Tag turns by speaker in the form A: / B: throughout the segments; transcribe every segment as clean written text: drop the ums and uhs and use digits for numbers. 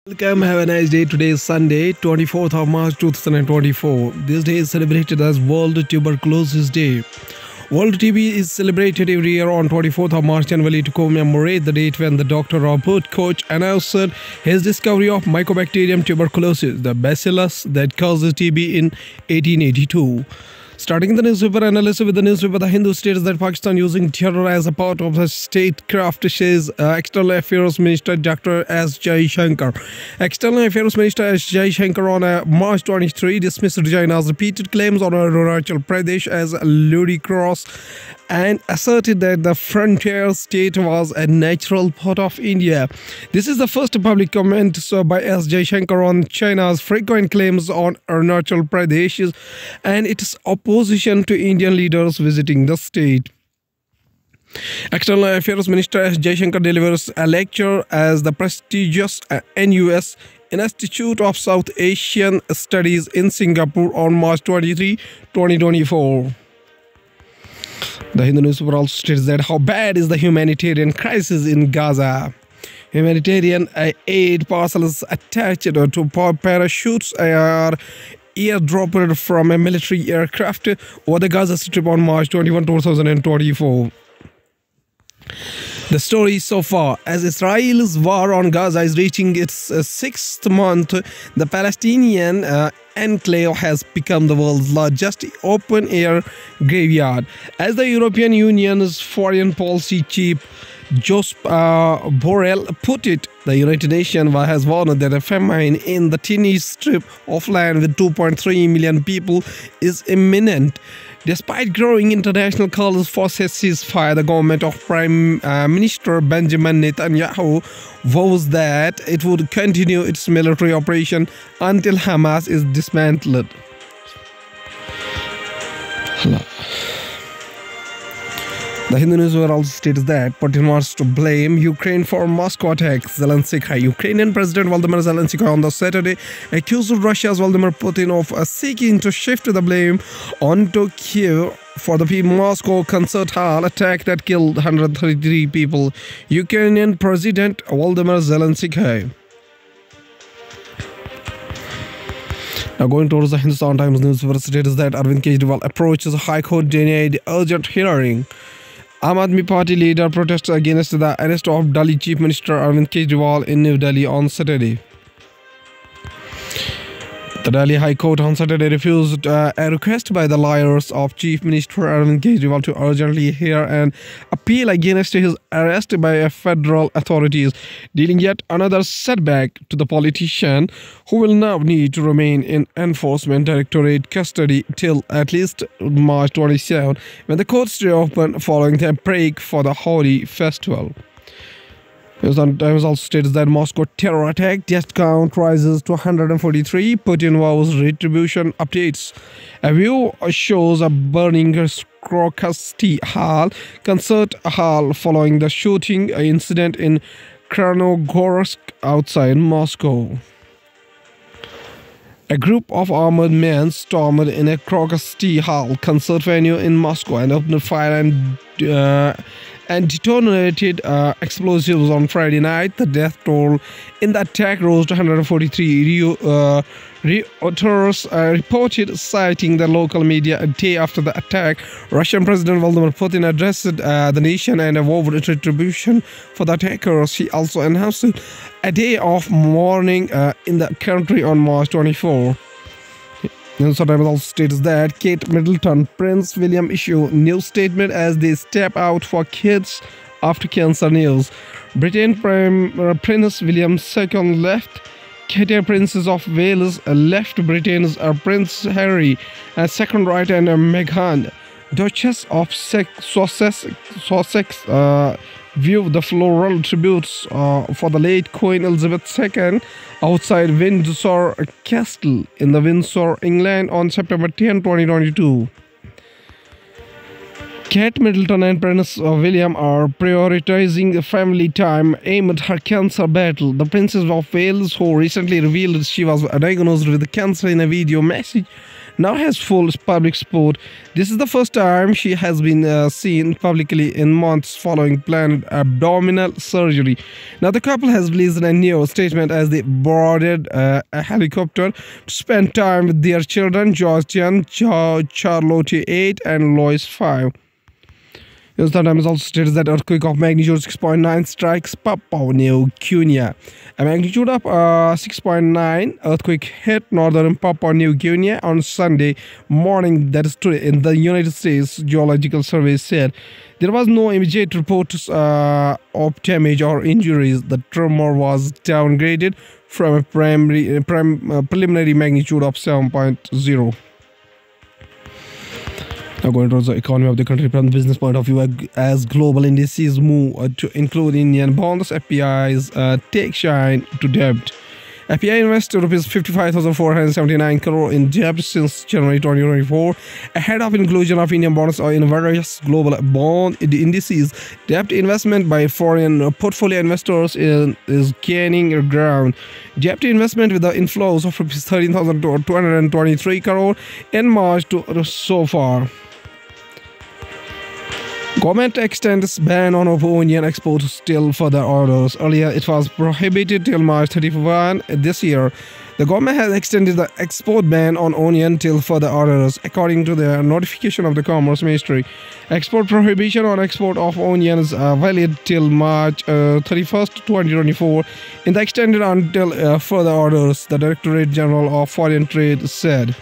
A: Welcome, have a nice day. Today is Sunday, 24th of March 2024. This day is celebrated as World Tuberculosis Day. World TB is celebrated every year on 24th of March annually to commemorate the date when the Dr. Robert Koch announced his discovery of Mycobacterium tuberculosis, the bacillus that causes TB in 1882. Starting the newspaper analysis with the newspaper The Hindu states that Pakistan using terror as a part of the statecraft, says External Affairs Minister Dr. S. Jaishankar. External Affairs Minister S. Jaishankar on March 23 dismissed China's repeated claims on Arunachal Pradesh as ludicrous and asserted that the frontier state was a natural part of India. This is the first public comment by S. Jaishankar on China's frequent claims on Arunachal Pradesh and its opposition to Indian leaders visiting the state. External Affairs Minister S. Jaishankar delivers a lecture as the prestigious NUS Institute of South Asian Studies in Singapore on March 23, 2024. The Hindu newspaper also states that how bad is the humanitarian crisis in Gaza. Humanitarian aid parcels attached to parachutes are airdropped from a military aircraft over the Gaza Strip on March 21, 2024. The story so far: as Israel's war on Gaza is reaching its sixth month, the Palestinian enclave has become the world's largest open-air graveyard. As the European Union's foreign policy chief Josep Borrell put it, the United Nations has warned that a famine in the tiny strip of land with 2.3 million people is imminent. Despite growing international calls for ceasefire, the government of Prime Minister Benjamin Netanyahu vows that it would continue its military operation until Hamas is dismantled. The Hindu newspaper also states that Putin wants to blame Ukraine for Moscow attacks. Zelensky, Ukrainian President Volodymyr Zelensky on the Saturday accused Russia's Vladimir Putin of seeking to shift the blame onto Kiev for the Moscow concert hall attack that killed 133 people. Ukrainian President Volodymyr Zelensky. Now going towards the Hindustan Times newspaper states that Arvind Kejriwal approaches High Court denied urgent hearing. Aam Aadmi Party leader protests against the arrest of Delhi Chief Minister Arvind Kejriwal in New Delhi on Saturday. The Delhi High Court on Saturday refused a request by the lawyers of Chief Minister Arvind Kejriwal to urgently hear an appeal against his arrest by federal authorities, dealing yet another setback to the politician, who will now need to remain in Enforcement Directorate custody till at least March 27, when the courts reopen following the break for the Holi festival. Hindustan Times also states that Moscow terror attack death count rises to 143. Putin vows retribution updates. A view shows a burning Krokosty Hall concert hall following the shooting incident in Kranogorsk outside Moscow. A group of armored men stormed in a Krokosty Hall concert venue in Moscow and opened fire and detonated explosives on Friday night. The death toll in the attack rose to 143. Reuters reported, citing the local media, a day after the attack. Russian President Vladimir Putin addressed the nation and vowed retribution for the attackers. He also announced a day of mourning in the country on March 24. Hindustan Times also states that Kate Middleton, Prince William issue new statement as they step out for kids after cancer news. Britain Prince William II left. Kate, Princess of Wales, left. Britain's Prince Harry and second right, and Meghan, Duchess of Sussex, viewed the floral tributes for the late Queen Elizabeth II outside Windsor Castle in the Windsor, England on September 10, 2022. Kate Middleton and Prince William are prioritizing family time amid her cancer battle. The Princess of Wales, who recently revealed she was diagnosed with cancer in a video message, now has full public support. This is the first time she has been seen publicly in months following planned abdominal surgery. Now, the couple has released a new statement as they boarded a helicopter to spend time with their children, Georgian, Charlotte 8, and Lois 5. The Times also states that earthquake of magnitude 6.9 strikes Papua New Guinea. A magnitude of 6.9 earthquake hit northern Papua New Guinea on Sunday morning, that is today, in the United States Geological Survey said. There was no immediate report of damage or injuries. The tremor was downgraded from a preliminary magnitude of 7.0. Now going towards the economy of the country from the business point of view, as global indices move to include Indian bonds, FPIs take shine to debt. FPI invested rupees 55,479 crore in debt since January 2024, ahead of inclusion of Indian bonds in various global bond indices. Debt investment by foreign portfolio investors is gaining ground. Debt investment with the inflows of rupees 13,223 crore in March to so far. Government extends ban on onion exports till further orders. Earlier, it was prohibited till March 31 this year. The government has extended the export ban on onion till further orders, according to the notification of the Commerce Ministry. Export prohibition on export of onions valid till March 31st, 2024, in the extended until further orders, the Directorate General of Foreign Trade said.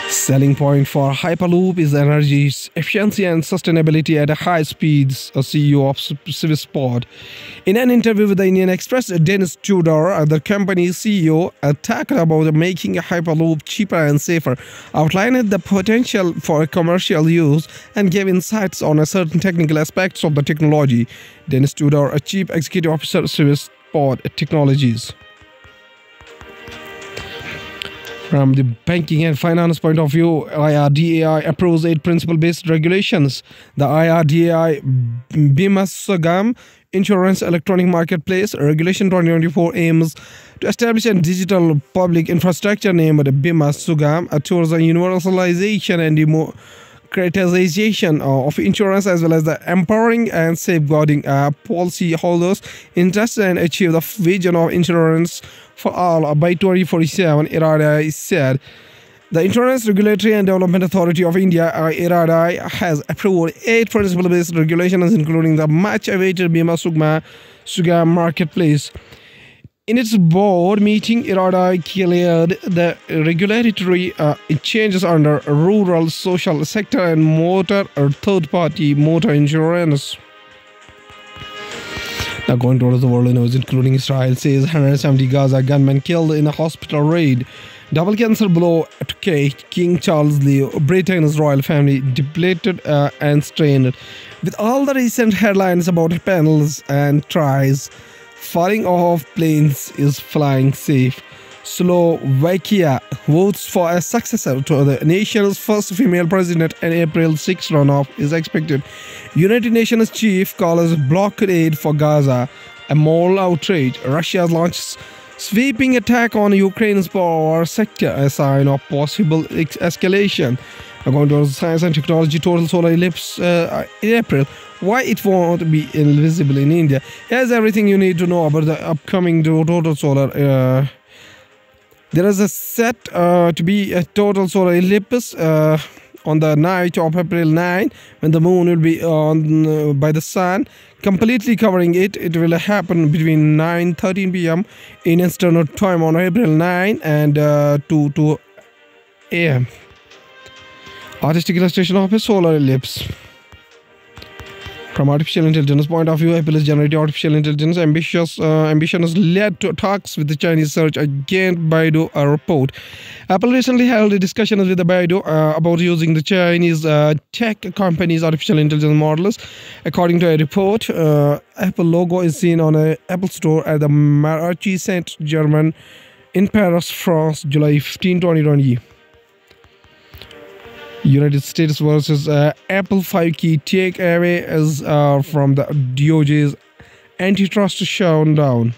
A: Selling point for Hyperloop is energy efficiency and sustainability at high speeds, a CEO of Swissport. In an interview with the Indian Express, Dennis Tudor, the company's CEO, talked about making a Hyperloop cheaper and safer, outlined the potential for commercial use, and gave insights on certain technical aspects of the technology. Dennis Tudor, a chief executive officer, Swissport Technologies. From the banking and finance point of view, IRDAI approves 8 principle-based regulations. The IRDAI Bima Sugam Insurance Electronic Marketplace Regulation 2024 aims to establish a digital public infrastructure named Bima Sugam towards the universalization and democratization of insurance, as well as the empowering and safeguarding policyholders' interests and achieve the vision of insurance for all by 2047, IRDAI said. The Insurance Regulatory and Development Authority of India, IRDAI, has approved 8 principle-based regulations, including the much-awaited Bima Sugam marketplace. In its board meeting, IRDAI cleared the regulatory changes under rural, social sector, and motor or third-party motor insurance. Now going towards the world news, including Israel says 170 Gaza gunmen killed in a hospital raid. Double cancer blow to King Charles III, Britain's royal family, depleted and strained. With all the recent headlines about panels and tries, falling off planes is flying safe. Slovakia votes for a successor to the nation's first female president, and April 6 runoff is expected. United Nations chief calls blockade for Gaza a moral outrage. Russia launches sweeping attack on Ukraine's power sector, a sign of possible escalation. According to Science and Technology, total solar eclipse in April. Why it won't be invisible in India? Here's everything you need to know about the upcoming total solar. There is a set to be a total solar eclipse on the night of April 9, when the moon will be on by the sun, completely covering it. It will happen between 9:13 p.m. Indian Standard Time on April 9 and 2 a.m. Artistic illustration of a solar ellipse. From artificial intelligence point of view, Apple is generating artificial intelligence. Ambition has led to talks with the Chinese search against Baidu, a report. Apple recently held a discussion with the Baidu about using the Chinese tech company's artificial intelligence models. According to a report, Apple logo is seen on an Apple store at the Marche Saint-Germain in Paris, France, July 15, 2020. United States versus Apple 5-key takeaway is from the DOJ's antitrust showdown.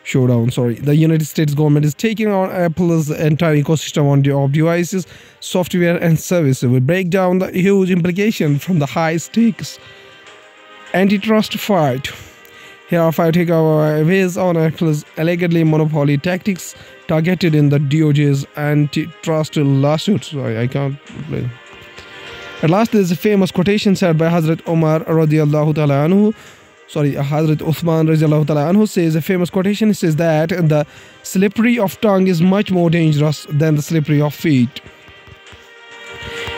A: showdown. Sorry, the United States government is taking on Apple's entire ecosystem of devices, software, and services. We break down the huge implications from the high-stakes antitrust fight. Here are 5 takeaways on Apple's allegedly monopoly tactics targeted in the DOJ's antitrust lawsuit. Sorry, I can't play. At last, there is a famous quotation said by Hazrat Umar radiallahu ta'ala anhu. Sorry, Hazrat Uthman radiallahu ta'ala anhu says a famous quotation. He says that the slippery of tongue is much more dangerous than the slippery of feet.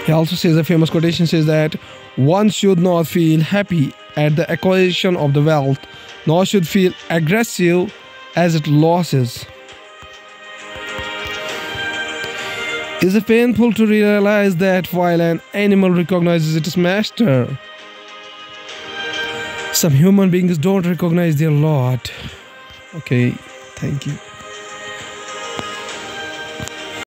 A: He also says a famous quotation says that one should not feel happy at the acquisition of the wealth, nor should feel aggressive as it loses. Is it painful to realize that while an animal recognizes its master, some human beings don't recognize their lord? Okay, thank you.